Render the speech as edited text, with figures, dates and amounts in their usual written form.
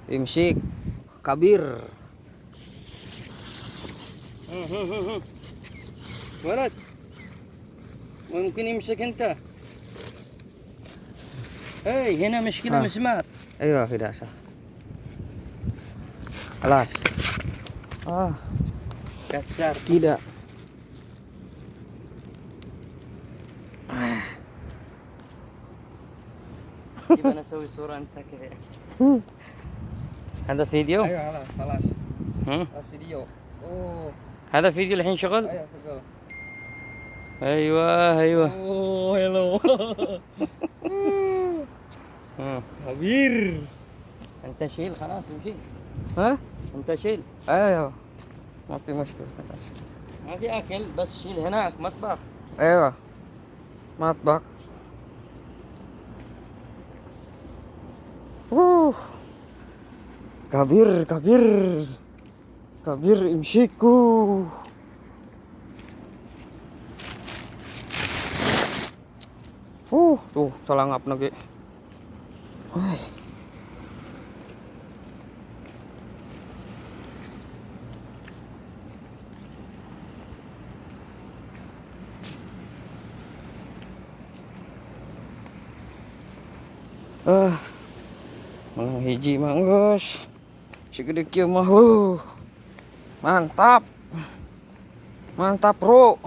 imsik kabir. ولد ممكن يمسك انت. هنا مشكلة مسمار. ايوه tidak sah. Alas. كسر. Tidak. جيب انا اسوي صورة انت كذا. هذا فيديو؟ ايوه خلاص. هم؟ خلاص فيديو. اوه هذا فيديو الحين شغل؟ ايوه شغال. ايوه. اوه هلو. كبير. انت شيل خلاص امشي. ها؟ انت شيل. ايوه ما في مشكلة. ما في اكل بس شيل هناك مطبخ. ايوه مطبخ. kabir imsiku. Tuh salangap lagi. Mang hiji manggus. Segede kieu mah. Mantap. Mantap, Bro.